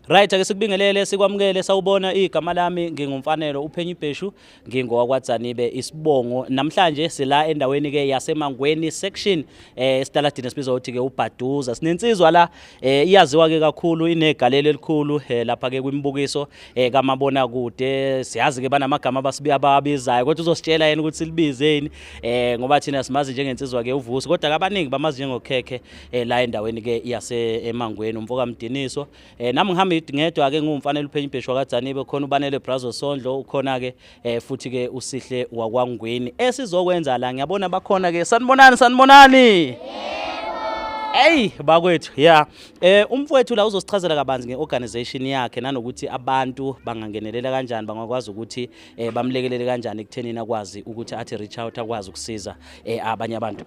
Right, ake sikubingelele sikwamukele sawubona igama lami ngingumfanelo uPhenyo Ibheshu ngingowakwaDzanibe isibongo namhlanje sila endaweni ke yaseMangweni section esitaladini esibizwa ukuthi ke uBhaduza sinensizwa la iyaziwa ke kakhulu inegalelo elikhulu lapha ke kwimibukiso kamabona kude siyazi ke banamagama ababizayo kodwa uzositshela yena ukuthi silibizeni ngoba thina simazi njengensizwa ke uVusi kodwa ke abaningi bamazi njengokhekhe la endaweni ke yaseMangweni umfoka Mdiniso nami ngihamba ngedwa ke ngumfanele uPhenyo Ibheshu wakwaDzanibe khona ubanele Brazo Sondlo ukhona ke futhi ke uSihle wakwaNgweni esizokwenza la ngiyabona bakhona ke sanibonani hey bakwethu yeah umfowethu la uzosichazela kabanzi ngeorganization yakhe nanokuthi abantu bangangenelela kanjani bangakwazi ukuthi bamlekelele kanjani ekuthenini akwazi ukuthi athi reach out akwazi ukusiza abanye abantu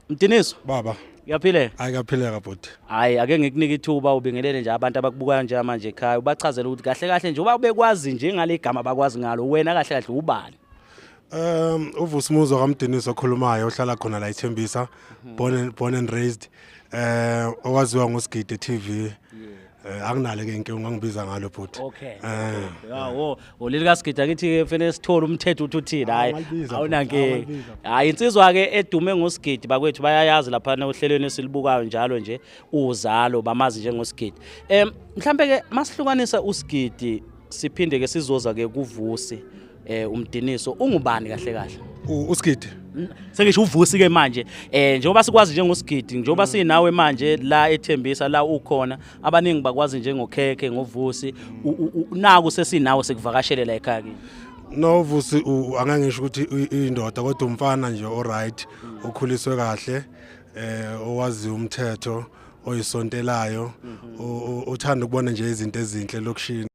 Mdiniso baba uyaphile akaphileka bhuti hayi ake ngikunika ithuba ubingelele nje abantu abakubukayo nje manje ekhaya ubachazela ukuthi kahle kahle nje uba bekwazi nje ngale gama bakwazi ngalo wena kahle kahle ubani uVusimuzo kaMdiniso okhulumayo ohlala khona la eThembisa born and raised owaziwa ngoSigidi TV akunale ke inkinga ngibiza ngalo bhuti okay yawo olili kaSigidi akithi ke fanele sithole umthetho uthini hayi awunanke hayi insizwa ke edume ngoSigidi bakwethu bayayazi lapha ohlelweni esilibukayo njalo nje uzalo bamazi njengoSigidi mhlambe ke masihlukanisa uSigidi siphinde ke sizoza ke kuVusi uMdiniso ungubani kahle kahle uSigidi sengisho uVusi ke manje njengoba sikwazi njengoSigidi njengoba sinawe manje la eThembisa la ukhona abaningi bakwazi njengokhekhe ngoVusi naku sesinawe sekuvakashele la ekhaya kini no Vusi angangisho ukuthi indoda kodwa umfana nje alright ukhuliswe kahle owazi umthetho oyisontelayo uthanda ukubona nje izinto ezinhle lokushini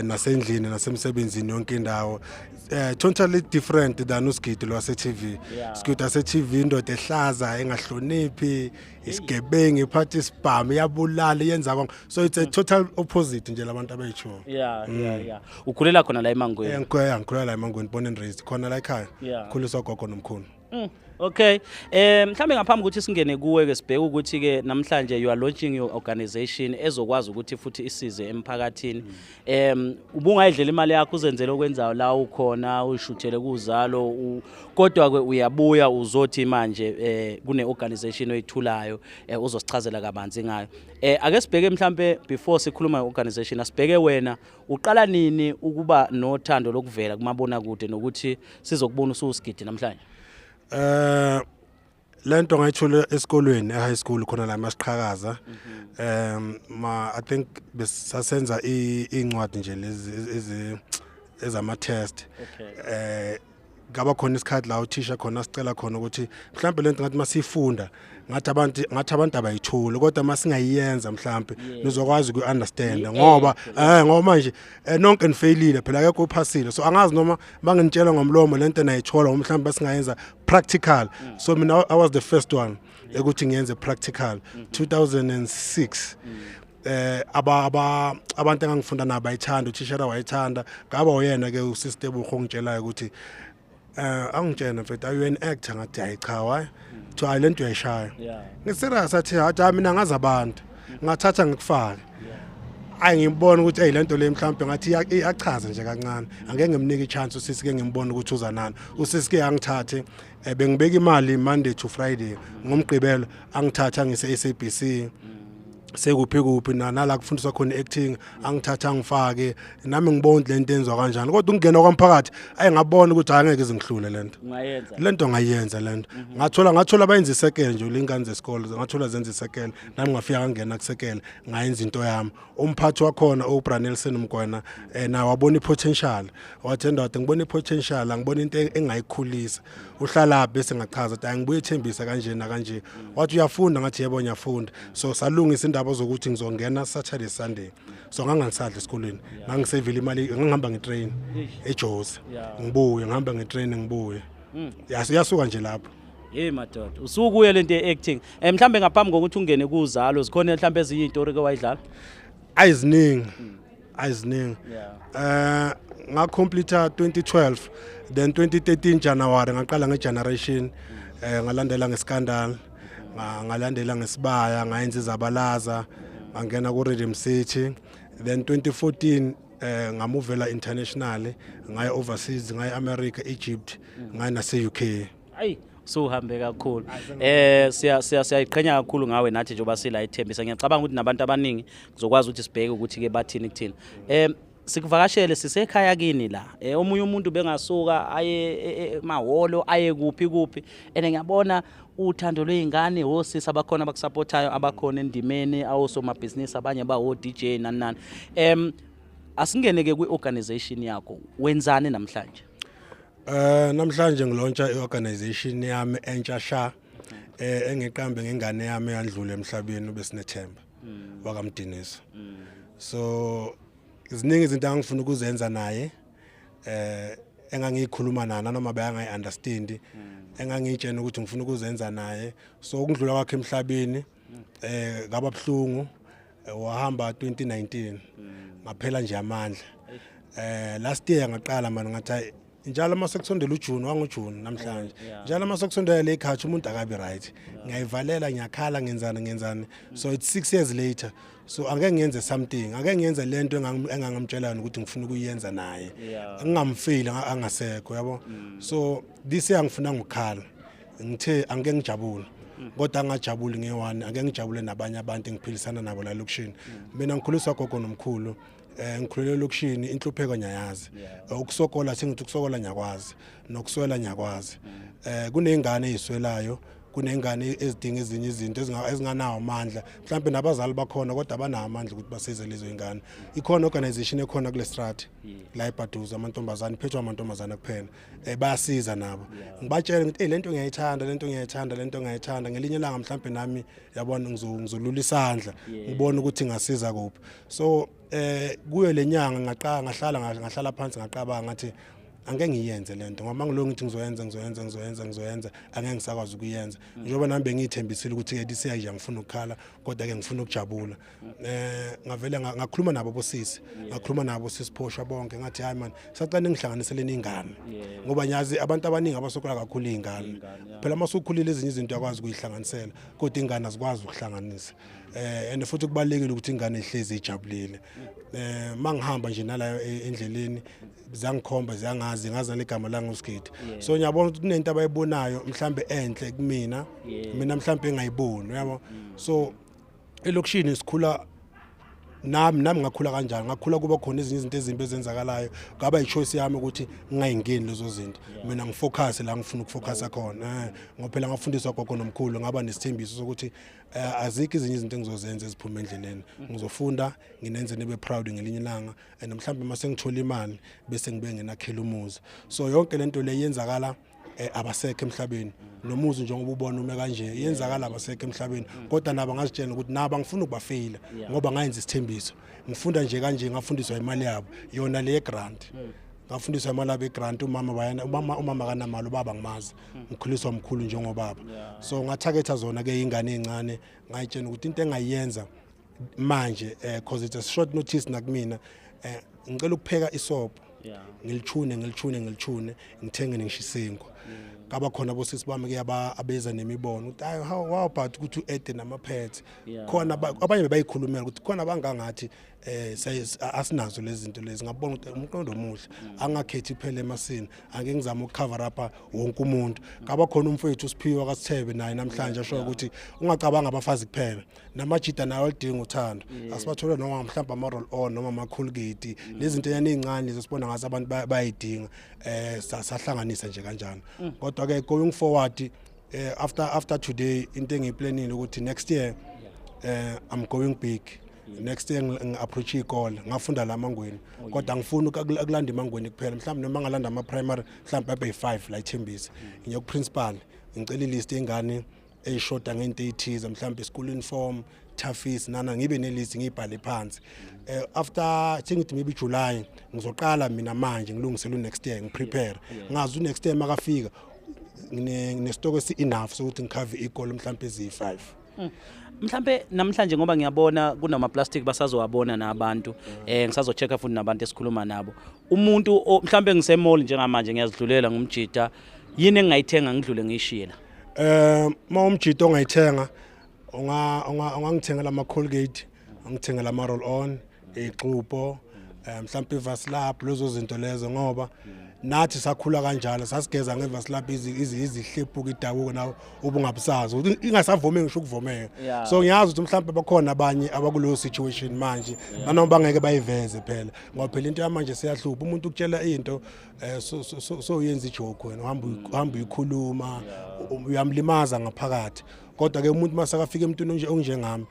nasendlini nasemsebenzini yonke indawo totally different than uSigidi lwase TV Sigidi ase TV indoda ehlaza engahloniphi isigebengu iphathi isibhamu yabulala yenza konke so it's a total opposite nje labantu abayitho yeah ukhulela khona la eMangweni ngikhulela la eMangweni born and raised khona la ekhaya khuliswa gogo nomkhulu okay mhlambe ngaphambi ukuthi singene kuwe ke sibheke ukuthi ke namhlanje you are launching your organization ezokwazi ukuthi futhi isize emphakathini ubungayidlela imali yakho uzenzele okwenzayo la ukhona uyishuthele kuzalo kodwa ke uyabuya uzothi manje kune organization oyithulayo uzosichazela kabanzi ngayo ake sibheke mhlambe before sikhuluma ngeorganization asibheke wena uqala nini ukuba nothando lokuvela kumabona kude nokuthi sizokubona usuSigidi namhlanje lento ngayithula esikolweni ehigh school khona la eMasiqhakaza I think besasenza incwadi nje lezi ezama test ngaba khona isikhathi la uthisha khona sicela khona ukuthi mhlambe lento ngathi masifunda ngathi abantu abayithula kodwa masingayiyenza mhlambe nizokwazi ukuunderstand ngoba manje nonke nifailile phela akekho uphasile so angazi noma banginitshela ngomlomo lento nayithola mhlambe basingayenza practical so mina I was the first one ukuthi ngiyenze practical 2006 abantu engangifunda nabo bayithanda uthishera wayithanda ngaba uyena ke usystem ukhongitshelayo ukuthi angitshena mfethu are you an actor ngathi hayi cha why to lento uyayishaya ngiserious athi hayi mina ngazi abantu ngathatha ngikufaka ngibona ukuthi hey lento le mhlambe ngathi iyachaza nje kancane angeke ngimnike ichance usisi ke ngimbona ukuthi uza nani usisi ke angithathe bengibeka imali Monday to Friday ngomgqibelo angithatha ngise SABC sekuphi nala kufundiswa khona acting angithatha ngifake nami ngibona lento enziwa kanjani kodwa ungena kwamphakathi ngabona ukuthi angeke izingihlule lento ngayenza lento ngathola abayenza isekele nje ulingane zesikole ngathola zenza isekele nami ngafika ngena kusekele ngayenza into yami umphathi wakhona uBranelson Mgwena na wabona ipotential wathi ndoda ngibona ipotential ngibona into engayikhulisa uhlala bese ngachaza ukuthi angibuye ethembisa kanje na kanje wathi uyafunda ngathi yebo ngiyafunda so salungisa indaba zokuthi ngizongena Saturday Sunday so ngangisadla esikoleni ngangisevile imali ngihamba ngetrain eJozi ngibuye ngihamba ngetrain ngibuye yasuka nje lapho madoda usukuye lento yeacting mhlambe ngaphambi kokuthi ungene kuzalo zikhona mhlambe ezinye izitori ke wayidlala ayiziningi ngacomplete 2012 then 2013 January ngaqala ngegeneration ngalandela ngeScandal ngalandela ngeSibaya ngayenza izabalaza angena ku Rhythm City. Then 2014 ngamuvela internationally, ngaya overseas, ngaya America, Egypt, ngaya nase UK. Hayi so uhambe kakhulu. Siyayiqhenya kakhulu ngawe nathi njengoba sila ithembisa. Ngiyacabanga ukuthi nabantu abaningi kuzokwazi ukuthi sibheke ukuthi ke bathini kuthina. Sikuvakashele sisekhaya kini la. Omunye umuntu bengasuka aye emahholo aye kuphi ene ngiyabona uthando lweingane hosisi abakhona abakusupportayo abakhona endimeni awosomabhizinisi abanye bawo DJ nani. Asingene ke kwi-organization yakho wenzani namhlanje? Namhlanje ngilontsha i-organization yami entsha engiqambe ngengane yami yandlula emhlabeni ubesinethemba wakamdinisa. So iziningi izinto angifuna ukuzenza naye engangikhuluma nana noma bayangayi understand engangitshena ukuthi ngifuna ukuzenza naye. So ukudlula kwakhe emhlabeni ngaba bhlungu wahamba 2019 ngaphela nje amandla. Last year ngaqala manje ngathi njalo masekusondela uJune wanguJune namhlanje njalo masekusondela le ikhathi umuntu akabi right ngiyayivalela ngiyakhala ngenzani. So it's 6 years later, so angeke ngiyenze something, angeke ngiyenze lento engangamtshelana ukuthi ngifuna ukuyenza naye ngingamfeel angasekho yabo. So this year ngifuna ngikhala ngithe angeke ngijabule kodwa angajabuli ngewani, angeke ngijabule nabanye abantu engiphilisana nabo la lokushini. Mina ngikhuliswa gogo nomkhulu, ngikhulele lokushini, inhlupheko nyayazi, ukusokola sengithi ukusokola nyakwazi nokuswela nyakwazi. Kunengane eziswelayo, kunengane ezidinga ezinye izinto ezinganawo amandla, mhlawumbe nabazali bakhona kodwa abanawo amandla ukuthi basize lezo ingane. Ikhona organization ekhona kule strat la eBaduza, amantombazane phethwe amantombazane kuphela, bayasiza nabo. Ngibatshela ngithi lento ngiyayithanda ngelinye ilanga mhlawumbe nami yabona ngizolula isandla ngibone ukuthi ngasiza kuphi. So kuyo lenyanga ngahlala phansi ngaqabanga ngathi angeke ngiyenze lento ngoba ngilonga ukuthi ngizoyenza angeke ngisakwazi ukuyenza njengoba nami bengithembisile ukuthi ke disiya nje ngifuna ukukhala kodwa ke ngifuna ukujabula. Ngavele ngakhuluma nabo bosisi, ngakhuluma nabo sisiphosha bonke ngathi hayi man sacela ngihlanganiseleni ingane ngoba nyazi abantu abaningi abasokola kakhulu ingane phela masukhulile ezinye izinto yakwazi ukuyihlanganisela kodwa ingane azikwazi ukuhlanganisa. And futhi kubalekile ukuthi ingane ihlezi ijabulile. Mangihamba nje nala endleleni zangikhomba ziyangazi ngazana igama langa uSkidi. So ngiyabona ukuthi kunento abayibonayo mhlambe enhle kumina, mina mhlambe engayiboni yabo. So elokushini sikhula nami ngakhula kanjani, ngakhula kuba khona ezinye izinto ezimbi ezenzakalayo, ngaba ichoice yami ukuthi ngingayingeni lezo zinto. Mina ngifocus la ngifuna ukufocusa khona. Ngophela ngafundiswa gogo nomkhulu ngaba nesithembiso sokuthi azikho izinye izinto engizozenza eziphuma endleleni. Ngizofunda nginenze nibe proud ngelinye ilanga and mhlambe mase ngithola imali bese ngibe ngenakhela umuzi. So yonke lento le yenzakala abasekho emhlabeni, nomuzi njengoba ubona ume kanje yenzakala abasekho emhlabeni kodwa nabo ngazitshela ukuthi nabo ngifuna ukubafeyila ngoba ngayenza isithembiso. Ngifunda nje kanje ngafundiswa imali yabo yona le grant. Ngafundiswa imali yabo grant, umama kanamali ubaba ngimazi, ngikhuliswa umkhulu njengobaba. So ngatargeta zona ke ingane ezincane ngayitshela ukuthi into engayenza manje because it's a short notice nakumina, ngicela ukupheka isopo ngilithune ngithenge ngishisengo. Kaba khona bosisi bami ke abeza nemibono ukuthi hayi how about ukuthi uede namapets khona abanye bayikhulumela ukuthi khona abangangathi asinazo lezi zinto lezi. Ngabona ukuthi umqondo omuhle angakhethi phela emasini, angeke ngizama ukucover up wonke umuntu. Kaba khona umfowethu uSiphiwe akaSithebe naye namhlanje asho ukuthi ungacabanga abafazi kuphela namajida nayo alidinga uthando. Asibathole noma mhlawumbe ama-roll on noma ama-Colgate, lezi zinto ezincane zesibona ngathi abantu bayidinga, sahlanganisa nje kanjani. Kodwa ke going forward after today into engiyiplanile ukuthi next year I'm going big. Next year ngi-approach ikole ngafunda la Mangweni kodwa ngifuna ukulanda eMangweni kuphela, mhlawumbe noma ngalanda ama-primary mhlawumbe abe 5 la eThembisa. Ngiye ku-principal ngicela ilist yengane eyishoda ngento ezithize, mhlawumbe school uniform, toughies nana, ngibe nelist ngiyibhale phansi. After thingithi maybe July ngizoqala mina manje ngilungisela next year ngiprepare ngazi next year makafika nginestoko esi-enough sokuthi ngikhave ikole mhlawumbe ezi-5. Mhlambe namhlanje ngoba ngiyabona kunama plastic basazowabona nabantu, ngisazochecka futhi nabantu esikhuluma nabo. Umuntu mhlambe ngisemall njengamanje ngiyazidlulela ngumjida, yini engayithenga ngidlule ngishiyela? Uma umjida ongayithenga ungangithengela ama-Colgate, ngithengela ama roll on ixubo mhlawumbe ivaslap lezo zinto lezo ngoba nathi sakhula kanjalo sasigeza ngevaslap izihlephuka idabuko nawo ubungabusazi ingasavumi ngisho ukuvomeka so ngiyazi ukuthi mhlawumbe bakhona abanye abakuleyo situation manje nanoma bangeke bayiveze phela ngoba phela into yamanje siyahlupha umuntu ukutshela into so yenza ijoke wena uhamba uyikhuluma uyamlimaza ngaphakathi kodwa ke umuntu masakafika emntwini onjengami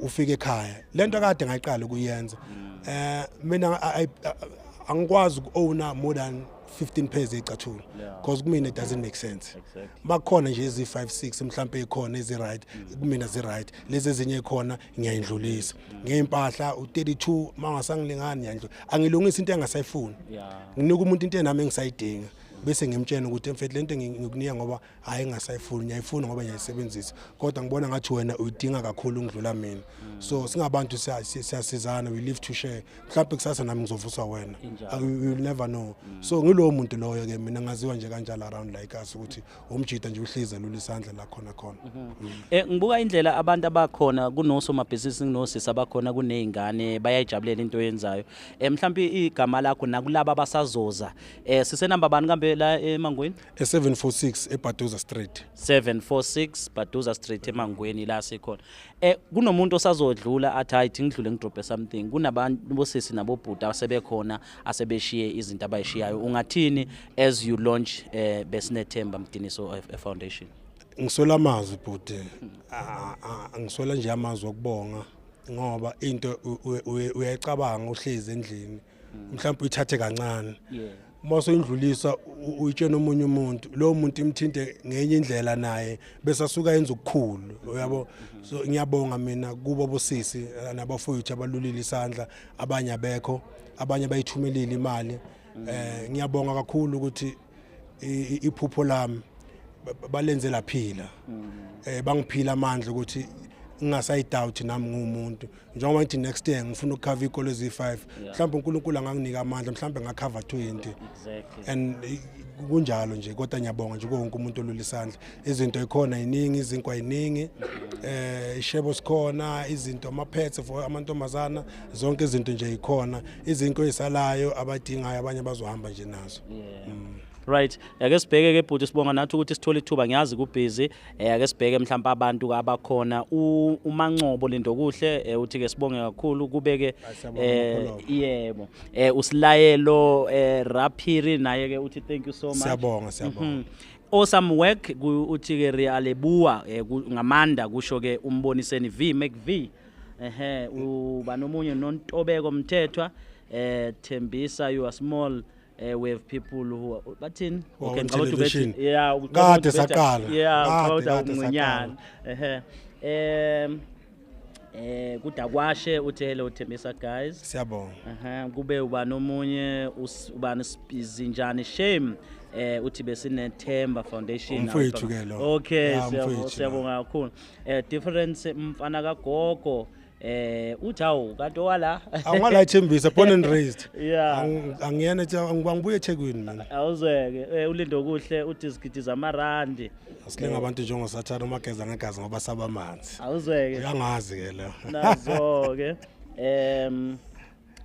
ufike ekhaya lento kade ngayiqala ukuyenza mina angikwazi uku-owna more than 15 pairs ecathulo because kumina it doesn't make sense makhona nje ezi5-6 mhlawumbe ekhona ezi-right kumina zi-right lezi ezinye ekhona ngiyayindlulisa ngempahla u32 mangasangilingani ngiyandlula angilungisa into engasayifuni nginika umuntu into enami engisayidinga bese ngimtshela ukuthi mfethu lento ngikunika ngoba hayi ngasayifuni ngiyayifuna ngoba ngiyayisebenzisa kodwa ngibona ngathi wena uyidinga kakhulu ngidlula mina so singabantu siyasizana we live to share mhlawumbe kusasa nami ngizovuswa wena you will never know so ngilowo muntu loyo ke mina ngaziwa nje kanjalo around like us ukuthi umjida nje uhlize lula isandla la khona ngibuka indlela abantu abakhona kunosomabhizinisi kunosisi abakhona kunezingane bayayijabulela into oyenzayo mhlawumbe igama lakho nakulabo abasazoza sisenamba bani kambe la eMangweni 746 eBaduza Street 746 Baduza Street eMangweni la sikhona kunomuntu osazodlula athi hayi ngidlule ngidrope something kunabantu bosisi nabobhuda asebekhona asebeshiye izinto abayishiyayo ungathini as you launch Besinethemba Mdiniso Foundation ngisola amazwi bhuti ngisola nje amazwi okubonga ngoba into uyayicabanga uhlezi endlini mhlawumbe uyithathe kancane mase indlulisa uyitshena omunye umuntu lo muntu imthinte ngenye indlela naye bese asuka yenza ukukhulu uyabo so ngiyabonga mina kubo bosisi nabafowethu abalulile isandla abanye abekho abanye bayithumelile imali ngiyabonga kakhulu ukuthi iphupho lami balenzela phila bangiphila amandla ukuthi ngingasayidoubt nami ngumuntu njengoba ngithi next year ngifuna ukucover ikolo ezi5 mhlawumbe uNkulunkulu anganginika amandla mhlawumbe ngacover 20 and kunjalo nje kodwa ngiyabonga nje konke umuntu olula isandla izinto ekhona iningi izinkwa iningi ishebo sikhona izinto ama-pets for amantombazana zonke izinto nje ikhona izinto ezisalayo abadingayo abanye bazohamba nje nazo right ake sibheke ke bhuti sibonga nathi ukuthi sithole ithuba ngiyazi kubhizi ake sibheke mhlawumbe abantu abakhona uMancobo lento kuhle uthi ke sibonge kakhulu kubeke yebo usilayelo Raphiri naye ke uthi thank you so much siyabonga awesome work uthi ke Realebua ngamanda kusho ke umboniseni V McV uba nomunye noNtobeko Mthethwa Thembisa you are small we have people who bathini okay television kade saqala ngonyana kudakwashe uthi hello Thembisa guys siyabonga kube uba nomunye ubani Izinjani Shame uthi Besinethemba Foundation mfowethu ke lo okay siyabonga kakhulu difference mfana kagogo uthi awu kanti wala angala ithembisa born and raised angiyena ngibuye eThekwini mina awuzeke ulindo kuhle uthi sigidiza amarandi asilenga abantu njengoSathana umageza ngegazi ngoba saba amanzi awuzeke uyangazi ke lo nazo ke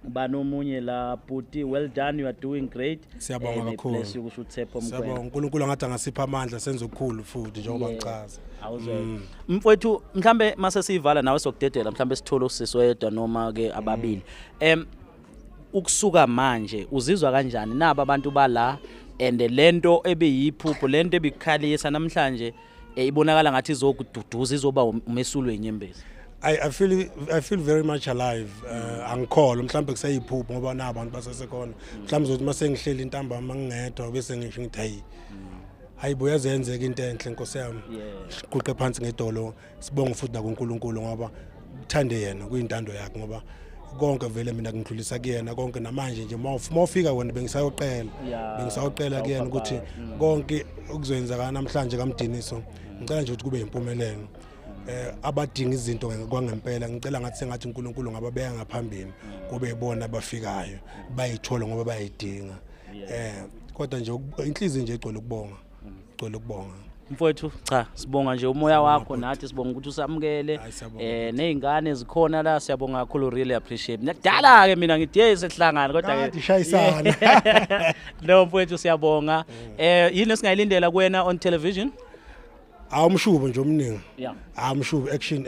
banomunye la bhuti well done you are doing great siyabonga kakhulu bless you kusho uThepho Mkwena siyabonga uNkulunkulu ngathi angasipha amandla senze okukhulu futhi njengoba ngichaza awuzeke mfowethu mhlambe mase siyivala nawe sokudedela mhlambe sithole usisi oyedwa noma ke ababili ukusuka manje uzizwa kanjani naba abantu bala and lento ebeyiphupho lento ebikhalisa namhlanje ibonakala ngathi izokududuza izoba umesulo enyembezi I feel very much alive angikholwa mhlambe kusayiphupho ngoba nabantu basesekhona mhlambe uzothi mase ngihleli intamba mangingedwa bese ngisho ngithi hayibo yazenzeka into enhle Nkosi yami siquqe phansi ngedolo sibonga futhi nakuNkulunkulu ngoba uthande yena kuyintando yakhe ngoba konke vele mina ngidlulisa kuyena konke namanje nje mawufika wena bengisayoqela kuyena ukuthi konke okuzoyenzakala namhlanje kaMdiniso ngicela nje ukuthi kube impumelelo abadinga izinto kwangempela ngicela ngathi sengathi uNkulunkulu ngababeka ngaphambili kube ibona abafikayo bayithola ngoba bayidinga kodwa nje inhliziyo nje igcwele ukubonga Mfowethu cha sibonga nje umoya wakho nathi sibonga ukuthi usamukele Hayi, siyabonga nezingane zikhona la siyabonga kakhulu really appreciate. Nakudala ke mina ngithi hey sesihlangana kodwa Kade shayisana. no mfowethu siyabonga. Yini esingayilindela kuwena on television? Awumshubo nje omningi. Yeah. Awumshubo action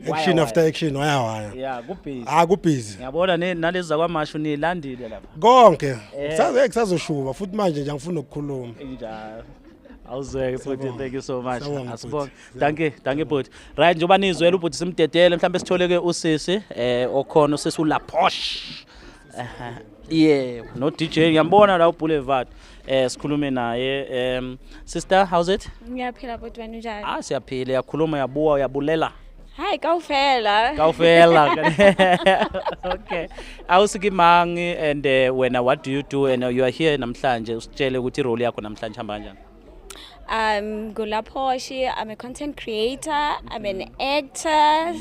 Why? after action waya. Yeah, kubhizi. Kubhizi. Ngiyabona nalezi zakwamashu nilandile lapha. Konke. Kusazoshuba futhi manje nje angifuna ukukhuluma. Injalo. Awuzeke futhi thank you so much. Sawubona, Asibonge. bhuti. Thank you bhuti. Right njoba nizwela ubhuti simdedele mhlambe sithole ke usisi okhona usisi uLaposh. Yeah, no DJ ngiyambona la uBoulevard. Sikhulume naye. Sister, how's it? Ngiyaphila bhuti wena unjani? Siyaphila, yakhuluma yabuwa yabulela. Hayi kawufela. Kawufela. Okay. Awusikimangi and wena what do you do and you are here namhlanje usitshele ukuthi role yakho namhlanje hamba kanjani? Gulaposhi, I'm a content creator, I'm an actor,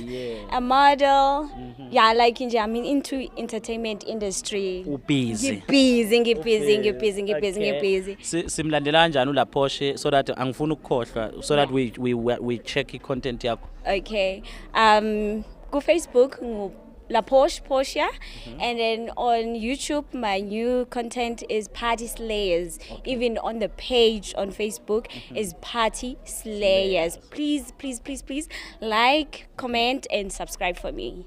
a model. Yeah, like nje I'm into entertainment industry. Busy. Ngibhizi. Simlandela kanjani uLaposh so that angifuni ukukhohlwa so that we check I-content yakho. Okay. Go Facebook Laposh Portia, and then on YouTube my new content is Party Slayers. Even on the page on Facebook is Party Slayers. Please like, comment and subscribe for me.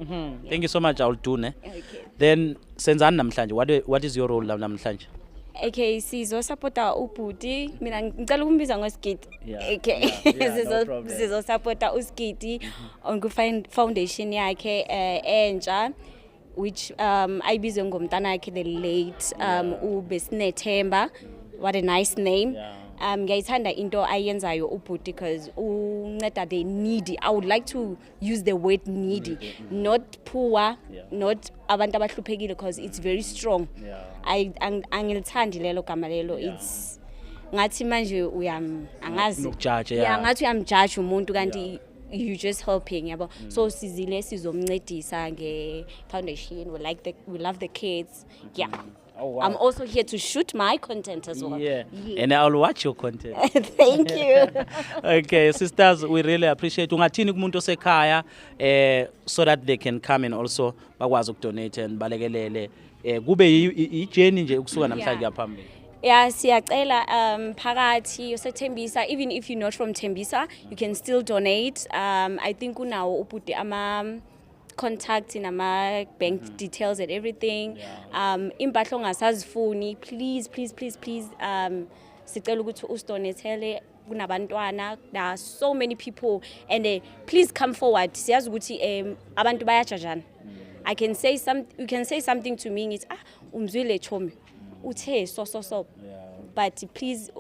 Thank you so much. I'll do ne. Okay. Then senzani namhlanje? What is your role namhlanje? Okay, sizo supporta ubhuti. Mina ngicela ukumbiza ngoSigidi. Okay. Sizo supporta uSigidi on ku foundation yakhe entsha, which ayibizwe ngomntana yakhe the late uBesinethemba. What a nice name. Ngiyayithanda into ayenzayo ubhuti because unceda the needy. I would like to use the word needy, not poor, not abantu abahluphekile because it's very strong. Angilithandi lelo gama lelo. It's ngathi manje angazi Ukujudge, ngathi uyamjudge umuntu kanti you just helping yabo. So sizile sizomncedisa nge foundation. We love the kids. Yeah. Oh, wow. I'm also here to shoot my content as well. Yeah. And I'll watch your content. Thank you. Okay, sisters, we really appreciate. Ungathini kumuntu osekhaya so that they can come and also bakwazi ukudonate and balekelele. Kube i-journey nje ukusuka namhlanje phambili. Yeah, siyacela phakathi useThembisa, even if you're not from Tembisa, you can still donate. I think unawo ubhuti ama contact in ama bank details and everything. Impahla ongasazifuni, please sicela ukuthi usidonethele kunabantwana. There are so many people and please come forward. Siyazi ukuthi abantu bayajajana. You can say something to me ngithi umzwile chomi uthe so but please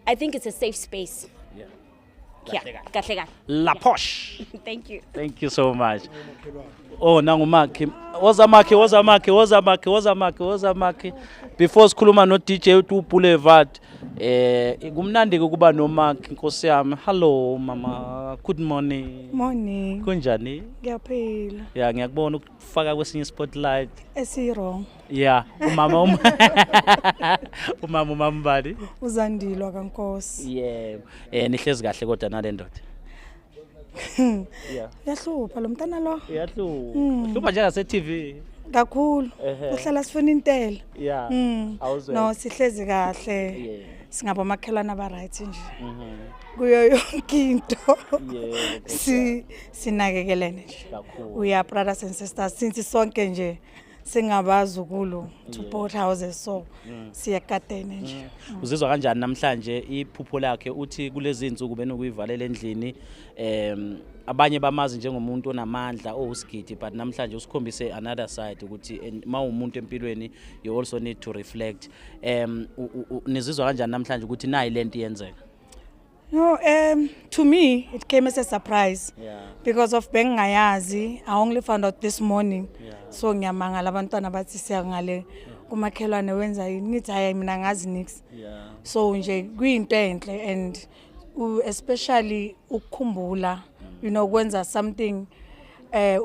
I think it's a safe space. Kahle. Laposh. Thank you. Thank you so much. Oh, nangu Mark. Woza Mark. Before sikhuluma no DJ uBoulevard, kumnandi ukuba no Mark Nkosi yami. Hello mama. Good morning. Morning. Kunjani? Ngiyaphila. Yeah, ngiyakubona ukufaka kwesinye spotlight. Esiro. Yeah, umama bali. Uzandilwa kaNkosi. Yeah. Nihlezi kahle kodwa nale ndoda. Yeah. Yahlupha lo mntana lo. Yahlupha. Hlupha njengase TV. Kakhulu. Uhlala sifuna intela. Yeah. Awuzwe. No, sihlezi kahle. Yeah. Singaba makhelana aba right nje. Kuyo yonke into. Yeah. Sinakekelene nje. Kakhulu. We are brothers and sisters since sonke nje singabazukulu to both houses so siyakatene nje. Uzizwa kanjani namhlanje iphupho lakhe uthi kulezi insuku benokuyivalela endlini abanye bamazi njengomuntu onamandla oSigidi but namhlanje usikhombise another side ukuthi mawumuntu empilweni you also need to reflect. Nizizwa kanjani namhlanje ukuthi nayi lento iyenzeka? No, to me it came as a surprise. Yeah. Because of bengayazi, I only found out this morning. Yeah. So ngiyamangala abantwana bathi siya ngale kumakhelwane wenza yini ngithi hayi mina ngazi nix. Yeah. So nje kuyinto enhle and especially ukukhumbula you know kwenza something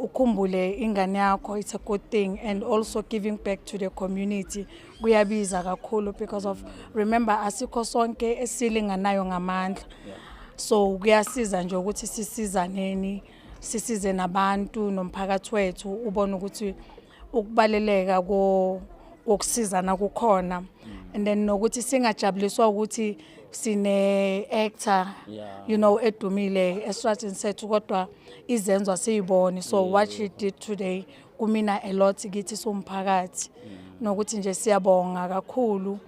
ukhumbule ingane yakho, it's a good thing, and also giving back to the community kuyabiza kakhulu because of remember asikho sonke esilinganayo ngamandla. So kuyasiza nje ukuthi sisizaneni, sisize nabantu nomphakathi wethu ubone ukuthi ukubaleleka kokusizana kukhona, and then nokuthi singajabuliswa ukuthi sine actor you know edumile esitratini sethu kodwa izenzo siyibone. So what she did today kumina a lot kithi somphakathi, nokuthi nje siyabonga kakhulu,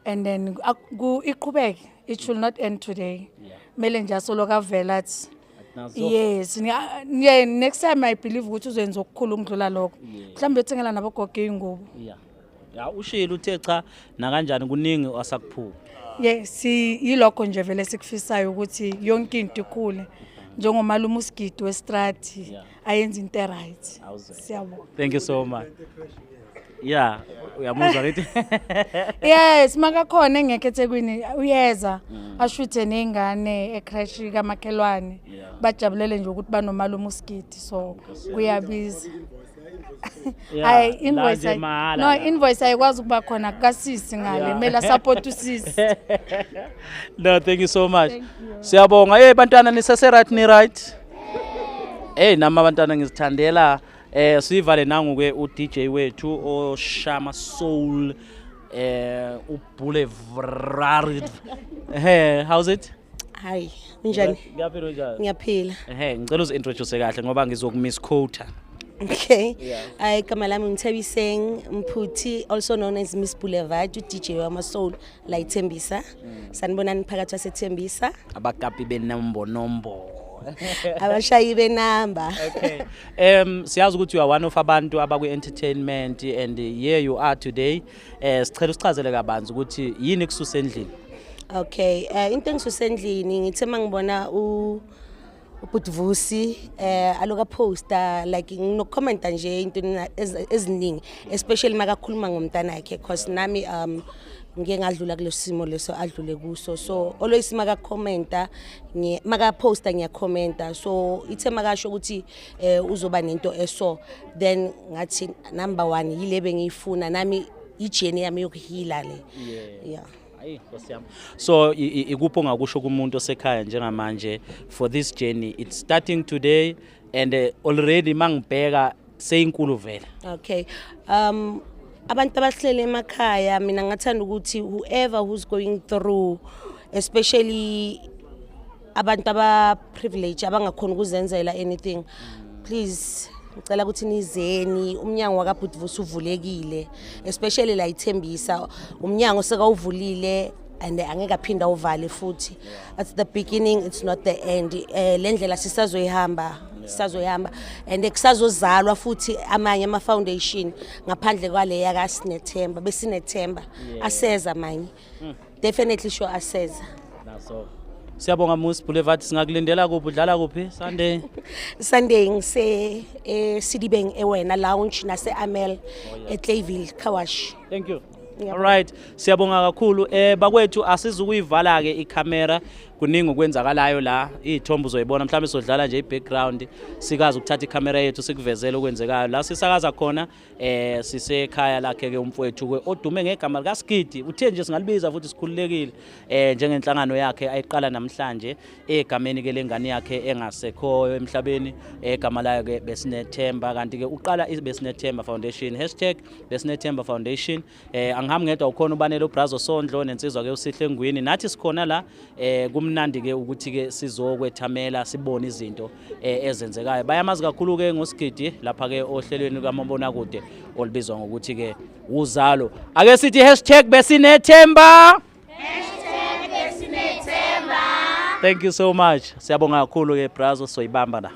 and then iqhubeke, it should not end today. Mele nje asoloka vela athi yes, yeah, next time I believe ukuthi uzenza okukhulu ngidlula lokho, mhlawumbe uthengela nabogogo ingubo. Ya ushilo uthe cha na kanjani kuningi asakuphuka. Yes, yilokho nje vele sikufisayo ukuthi yonke into ikhule njengomalume uSgidi westrati ayenza into right. Siyabonga. Thank you so much. Yeah, uyamuzwa lithi. Yes, makakhona engekho eThekwini uyeza ashuthe nengane ecrash kamakhelwane bajabulele nje ukuthi banomalume uSgidi, so kuyabiza. Ay invoice no invoice ayikwazi ukuba khona kasisi ngale mela support usisi. No, thank you so much. Siyabonga bantwana nisese right ni right. Nama abantwana ngizithandela sivale nangu ke u DJ wethu o Shama Soul uBoulevard. How's it? Hi, njani? Ngiyaphila njani? Ngiyaphila. Ngicela uzintroduce kahle ngoba ngizokumisquota. Okay. Igama lami ngithebiseng Mphuthi, also known as Miss Boulevard, DJ wama Soul la eThembisa. Sanibonani phakathi waseThembisa. Abakapi benombo. Abashayi benamba. Okay. Siyazi ukuthi you are one of abantu abakwi entertainment, and here you are today. Sicela usichazele kabanzi ukuthi yini kususa endlini. Okay. Into engisusa endlini ngithe mangibona uButvusi aloka poster like nginokhomenta nje into eziningi, especially makakhuluma ngomntana yakhe because nami ngeke ngadlula kulesimo leso adlule kuso. So always makakhomenta makaposta ngiyakhomenta, so ithe makasho ukuthi uzoba nento eso, then ngathi number 1 yile bengiyifuna nami ijeni yami yokuhila le. Yeah. So ikupho ongakusho kumuntu osekhaya njengamanje for this journey, it's starting today and already mangibheka seyinkulu vele. Okay. Abantu abahlele emakhaya mina ngathanda ukuthi whoever who's going through, especially abantu aba privilege abangakhona ukuzenzela anything, please ngicela ukuthi nizeni, umnyango wakaButvusi uvulekile, especially la eThembisa umnyango seka uvulile and angeke aphinda uvale futhi. At the beginning, it's not the end. Lendlela sisazoyihamba and kusazozalwa futhi amanye ama foundation ngaphandle kwale yaka Sinethemba besinethemba aseza manje. Definitely sure aseza. Naso siyabonga Miss Boulevard, singakulindela kuphi udlala kuphi Sunday ngise Sidibeng ewena lounge nase Amel eClayville Kawash. Thank you. All right, siyabonga kakhulu. Bakwethu asizukuyivala ke ikhamera, kuningi okwenzakalayo la, izithombe uzoyibona mhlawumbe sodlala nje ibackground, sikazi ukuthatha ikhamera yethu sikuvezele okwenzekayo la sisakaza khona. Sisekhaya lakhe ke umfowethu ke odume ngegama lika Sgidi, uthe nje singalibiza futhi sikhululekile njengenhlangano yakhe ayiqala namhlanje egameni ke lengane yakhe engasekhoyo emhlabeni, egama layo ke Besinethemba, kanti ke uqala iBesinethemba Foundation #Besinethemba Foundation. Angihambi ngedwa ukhona ubanele uBrazo Sondlo nensizwa ke uSihle Ngwini, nathi sikhona la kumnandi ke ukuthi ke sizokwethamela sibone izinto ezenzekayo. Bayamazi kakhulu ke ngoSgidi lapha ke ohlelweni kaMabonakude olibizwa ngokuthi ke uzalo. Ake sithi #Besinethemba. #Besinethemba. Thank you so much. Siyabonga kakhulu ke Brazo, soyibamba la.